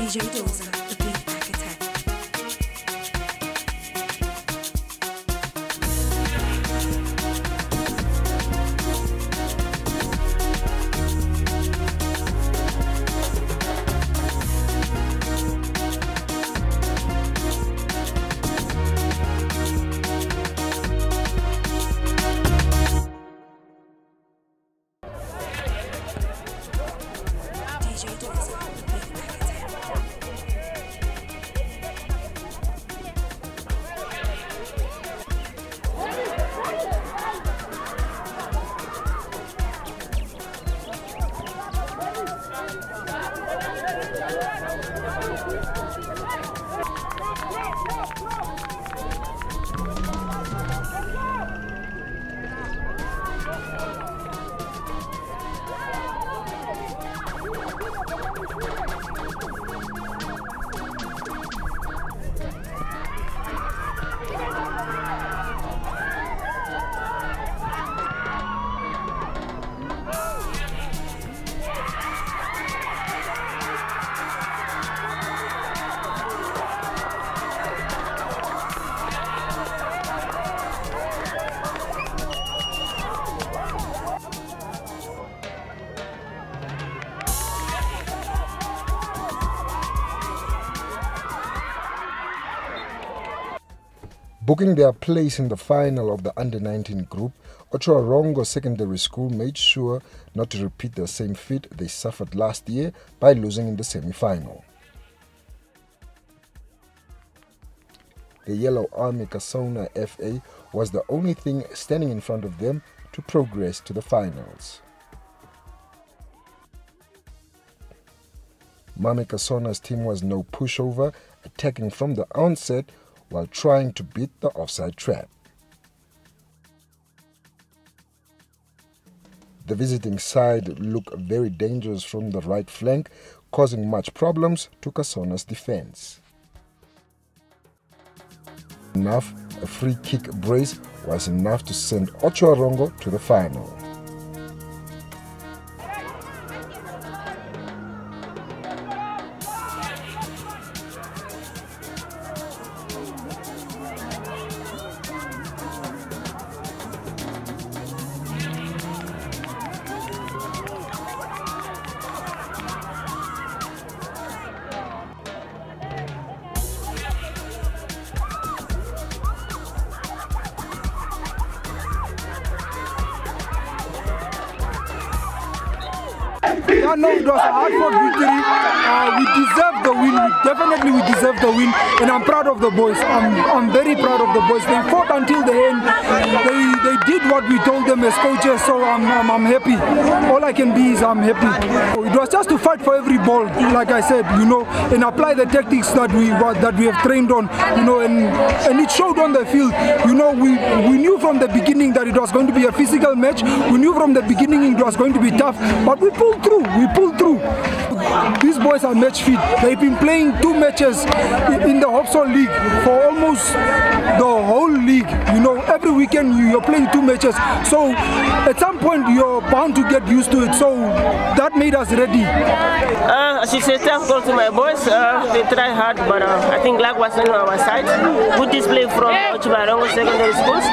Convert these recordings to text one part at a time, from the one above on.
DJ Dozer, the beat architect. DJ Dozer, the beat architect. Booking their place in the final of the Under-19 group, Otjowarongo Secondary School made sure not to repeat the same feat they suffered last year by losing in the semi-final. The Yellow Army Kasona FA was the only thing standing in front of them to progress to the finals. Mame Kasona's team was no pushover, attacking from the onset while trying to beat the offside trap. The visiting side looked very dangerous from the right flank, causing much problems to Kasona's defense. A free kick brace was enough to send Otjowarongo to the final. Yeah, no, it was a hard-fought victory. We deserve the win. We deserve the win, and I'm proud of the boys. I'm very proud of the boys. They fought until the end. They did what we told them as coaches, so I'm happy. All I can be is I'm happy. It was just to fight for every ball, like I said, and apply the tactics that we have trained on, and it showed on the field. We knew from the beginning that it was going to be a physical match. We knew from the beginning it was going to be tough, but we pulled through. These boys are match fit. They've been playing 2 matches in the HopSol League for almost the whole league. Every weekend you're playing 2 matches. So at some point you're bound to get used to it. So that made us ready. I should say thankful to my boys. They tried hard, but I think luck was on our side. Good display from Otjowarongo Secondary Schools.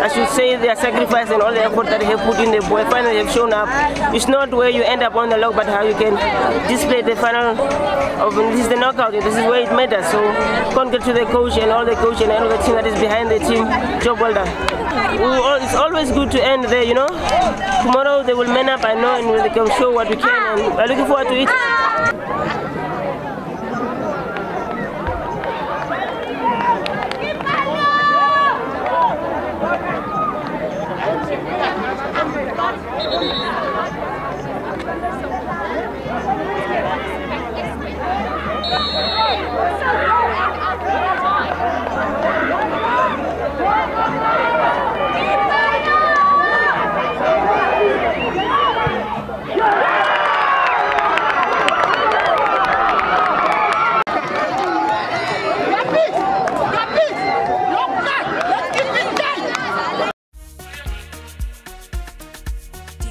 I should say their sacrifice and all the effort that they have put in, the boy finally have shown up. It's not where you end up on the log, but how you can display the final of this is the knockout. This is where it matters. So congrats to the coach and all the coach and all the team that is behind the team. Job well done. It's always good to end there, Tomorrow they will man up, I know, and they can show what we can, and we're looking forward to it.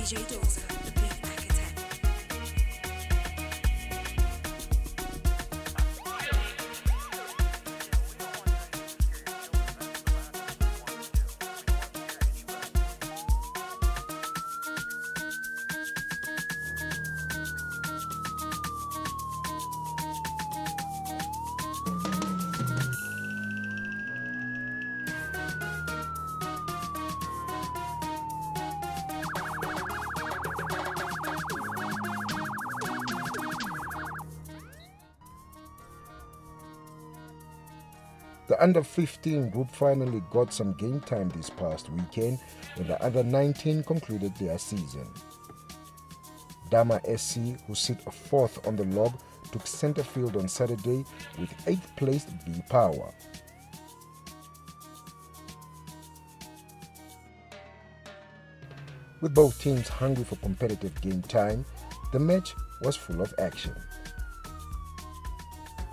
DJ Dozer. The under-15 group finally got some game time this past weekend when the other 19 concluded their season. Dama SC, who sit 4th on the log, took centre field on Saturday with 8th placed B Power. With both teams hungry for competitive game time, the match was full of action.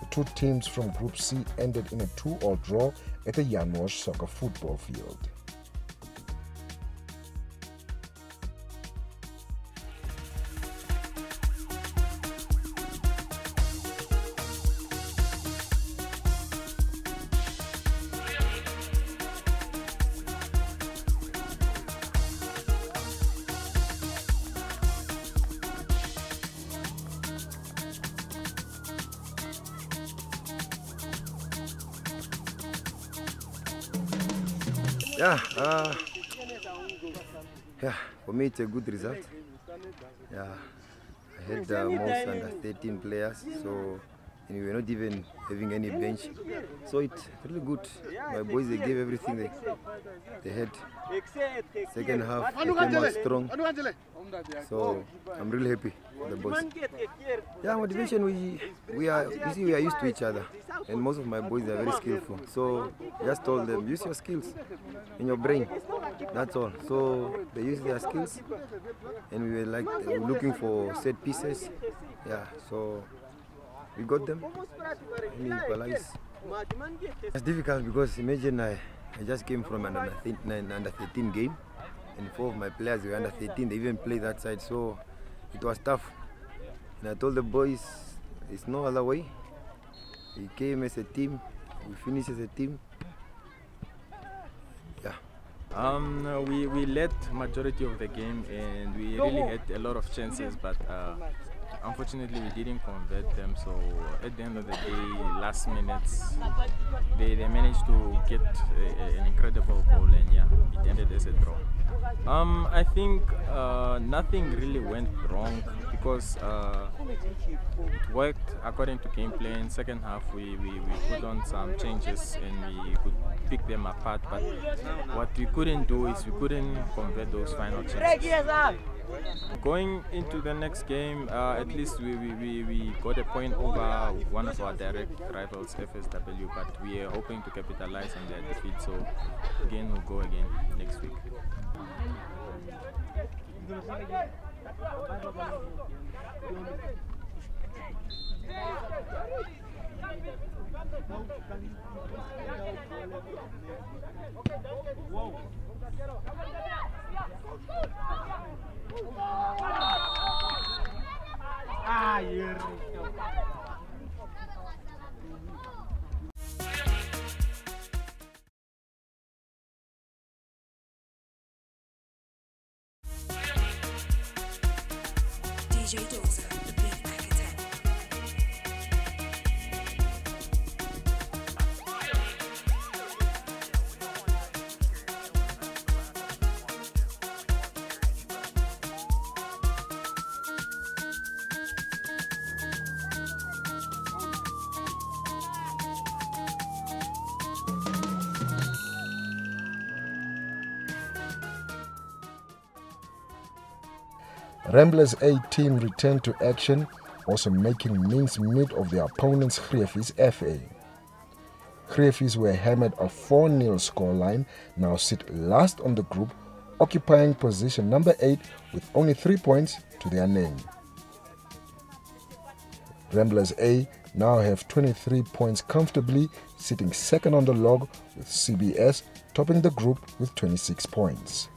The two teams from Group C ended in a 2-all draw at the Janos Soccer football field. For me it's a good result. I had most under 13 players, so and we were not even having any bench, so it's really good. My boys, they gave everything they had. Second half they came out strong, so I'm really happy for the boys. Motivation, we are used to each other, and most of my boys, they are very skillful, so just told them, use your skills in your brain, that's all. So they use their skills, and we were looking for set pieces, so we got them and we equalized. It's difficult because imagine I just came from an under 13 game, and 4 of my players were under 13, they even played that side, so it was tough. And I told the boys, there's no other way. We came as a team, we finished as a team. We led majority of the game and we really had a lot of chances, but unfortunately we didn't convert them. So at the end of the day, last minutes, they managed to get an incredible goal, and it ended as a draw. I think nothing really went wrong because it worked according to game plan. Second half we put on some changes and we could pick them apart, but what we couldn't do is we couldn't convert those final chances. Going into the next game, at least we got a point over one of our direct rivals, FSW, but we are hoping to capitalize on their defeat, so again we'll go again next week. DJ Dozer, the beat architect. Ramblers A team returned to action, also making mincemeat of their opponents Grefies FA. Grefies were hammered a 4-0 scoreline, now sit last on the group, occupying position number 8 with only 3 points to their name. Ramblers A now have 23 points comfortably, sitting second on the log, with CBS topping the group with 26 points.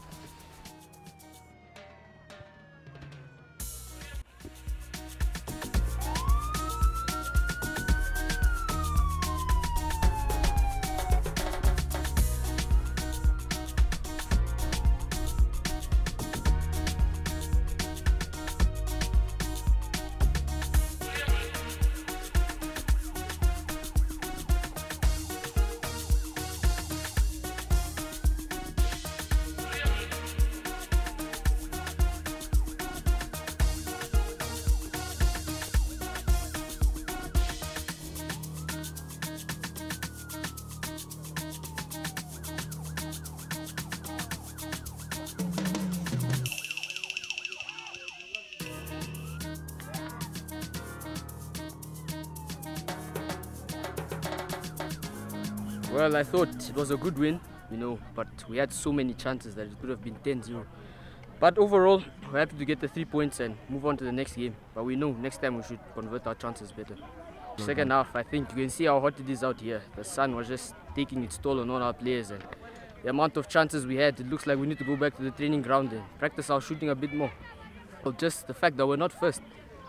Well, I thought it was a good win, you know, but we had so many chances that it could have been 10-0. But overall, we're happy to get the 3 points and move on to the next game. But we know next time we should convert our chances better. Second half, I think you can see how hot it is out here. The sun was just taking its toll on all our players, and the amount of chances we had, it looks like we need to go back to the training ground and practice our shooting a bit more. Well, just the fact that we're not first.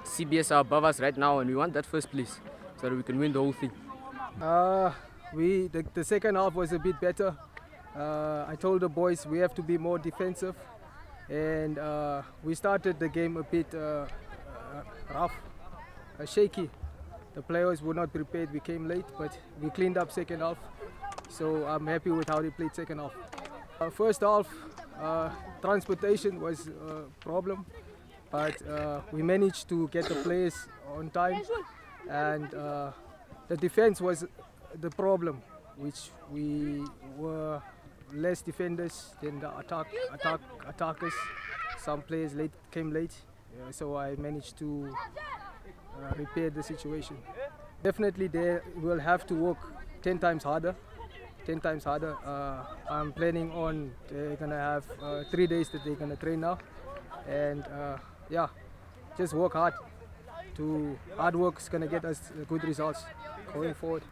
CBS are above us right now, and we want that first place so that we can win the whole thing. The second half was a bit better. I told the boys we have to be more defensive, and we started the game a bit rough, shaky. The players were not prepared. We came late, but we cleaned up second half. So I'm happy with how they played second half. First half, transportation was a problem, but we managed to get the players on time, and the defense was the problem, which we were less defenders than the attackers. Some players came late, so I managed to repair the situation. Definitely they will have to work 10 times harder. I'm planning on they're gonna have 3 days that they're gonna train now, and yeah, just work hard. Hard work is gonna get us good results going forward.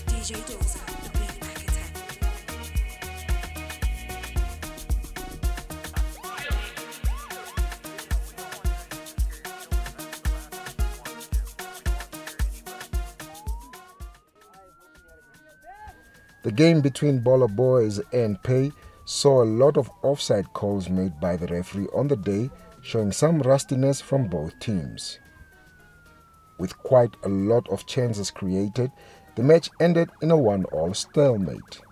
DJ Dozer, the beat architect. The game between Baller Boys and Pay saw a lot of offside calls made by the referee on the day, showing some rustiness from both teams. With quite a lot of chances created, the match ended in a 1-1 stalemate.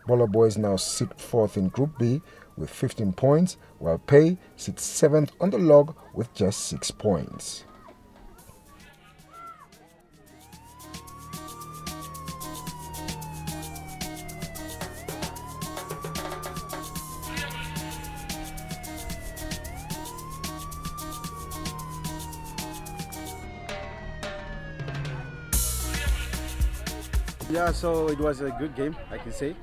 Baller Boys now sit 4th in Group B with 15 points, while Pay sits 7th on the log with just 6 points. Yeah, so it was a good game, I can say,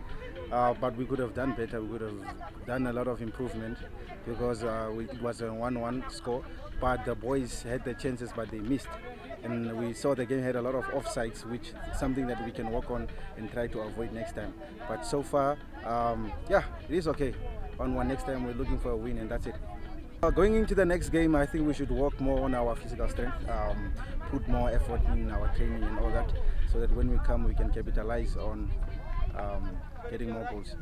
but we could have done better. We could have done a lot of improvement because it was a 1-1 score, but the boys had the chances but they missed, and we saw the game had a lot of offsides, which is something that we can work on and try to avoid next time. But so far, yeah, it is okay. On one next time we're looking for a win, and that's it. Going into the next game, I think we should work more on our physical strength, put more effort in our training and all that, so that when we come we can capitalize on getting more goals.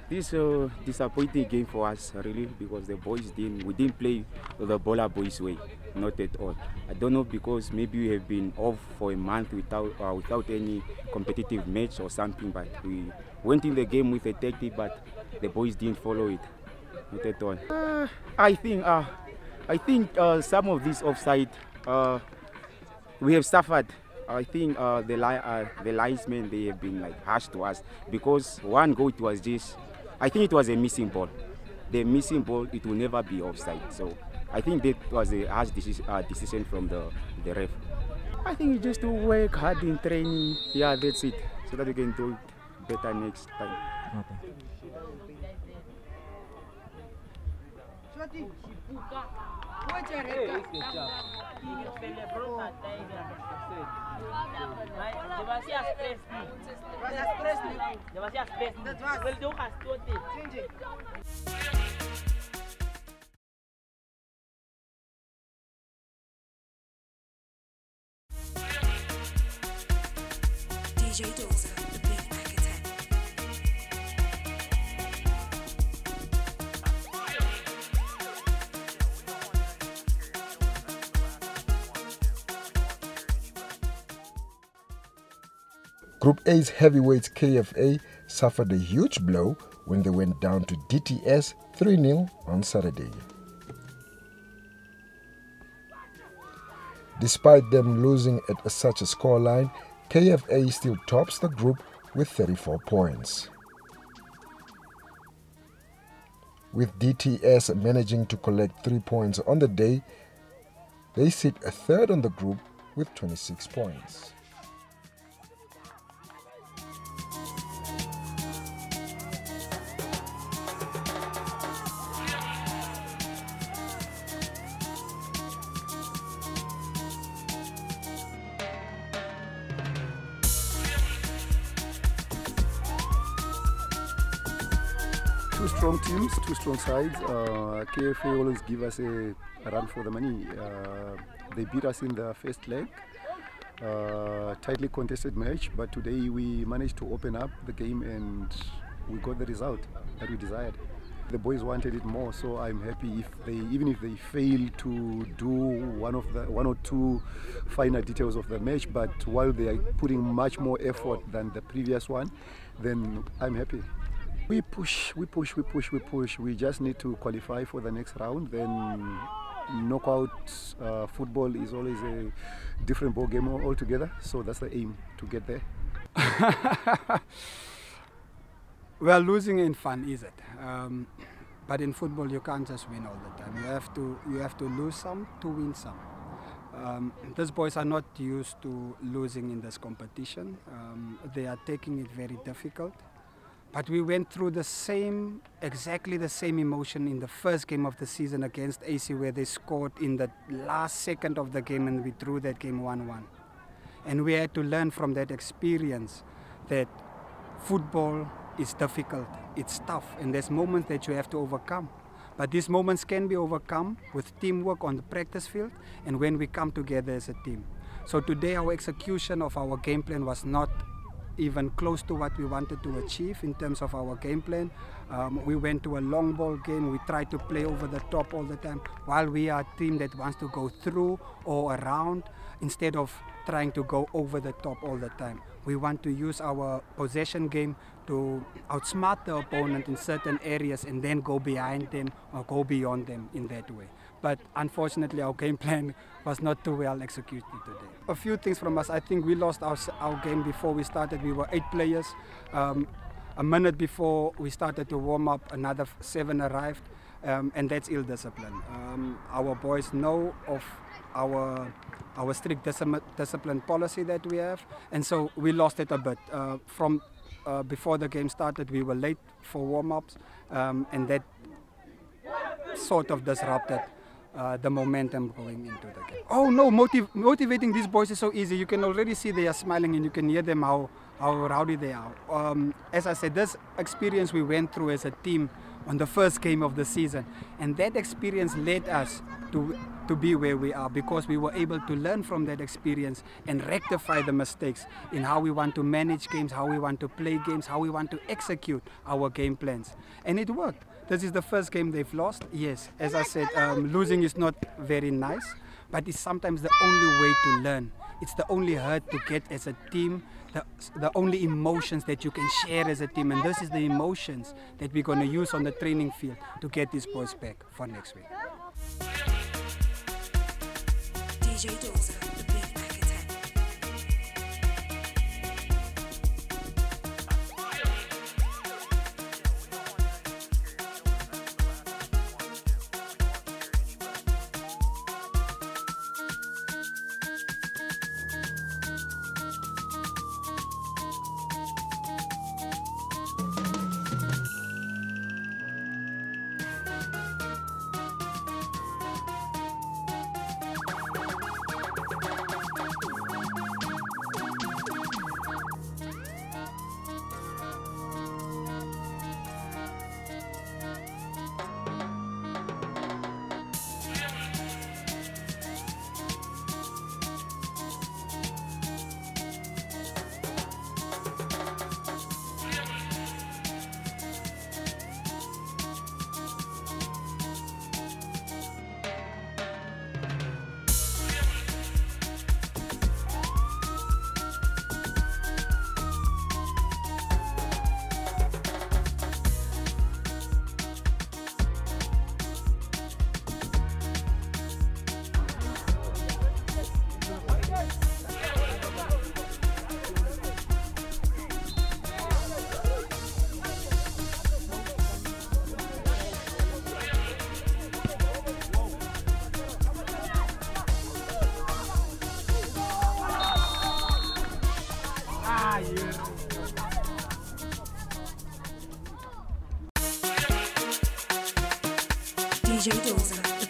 This is a disappointing game for us, really, because we didn't play the Baller Boys way, not at all. I don't know, because maybe we have been off for a month without any competitive match or something, but we went in the game with a tactic, but the boys didn't follow it. Not at all. I think some of this offside we have suffered. I think the linesmen, they have been like harsh to us, because one goal, it was just, I think it was a missing ball. The missing ball, it will never be offside. So I think that was a harsh decision from the ref. I think you just to work hard in training. Yeah, that's it, so that we can do it better next time. Okay. DJ Dozer, the beat architect. Group A's heavyweights KFA suffered a huge blow when they went down to DTS 3-0 on Saturday. Despite them losing at such a scoreline, KFA still tops the group with 34 points. With DTS managing to collect 3 points on the day, they sit a third on the group with 26 points. Two strong teams, two strong sides. KFA always give us a run for the money. They beat us in the first leg, tightly contested match, but today we managed to open up the game and we got the result that we desired. The boys wanted it more, so I'm happy even if they fail to do one or two finer details of the match, but while they are putting much more effort than the previous one, then I'm happy. We push. We just need to qualify for the next round. Then knockout football is always a different ball game altogether. So that's the aim, to get there. Well, losing ain't fun, is it? But in football, you can't just win all the time. You have to lose some to win some. These boys are not used to losing in this competition. They are taking it very difficult. But we went through exactly the same emotion in the first game of the season against AC, where they scored in the last second of the game and we drew that game 1-1. And we had to learn from that experience that football is difficult, it's tough, and there's moments that you have to overcome. But these moments can be overcome with teamwork on the practice field and when we come together as a team. So today our execution of our game plan was not even close to what we wanted to achieve in terms of our game plan. We went to a long ball game. We tried to play over the top all the time, while we are a team that wants to go through or around instead of trying to go over the top all the time. We want to use our possession game to outsmart the opponent in certain areas and then go behind them or go beyond them in that way. But unfortunately, our game plan was not too well executed today. A few things from us. I think we lost our game before we started. We were 8 players. A minute before we started to warm up, another 7 arrived, and that's ill discipline. Our boys know of our strict discipline policy that we have, and so we lost it a bit. Before the game started, we were late for warm-ups, and that sort of disrupted the momentum going into the game. Oh no, motivating these boys is so easy. You can already see they are smiling and you can hear them how rowdy they are. As I said, this experience we went through as a team on the first game of the season, and that experience led us to be where we are, because we were able to learn from that experience and rectify the mistakes in how we want to manage games, how we want to play games, how we want to execute our game plans. And it worked. This is the first game they've lost. Yes, as I said, losing is not very nice, but it's sometimes the only way to learn. It's the only hurt to get as a team, the only emotions that you can share as a team, and this is the emotions that we're going to use on the training field to get these boys back for next week. DJ Dozer, the Big Architect. DJ Dozer.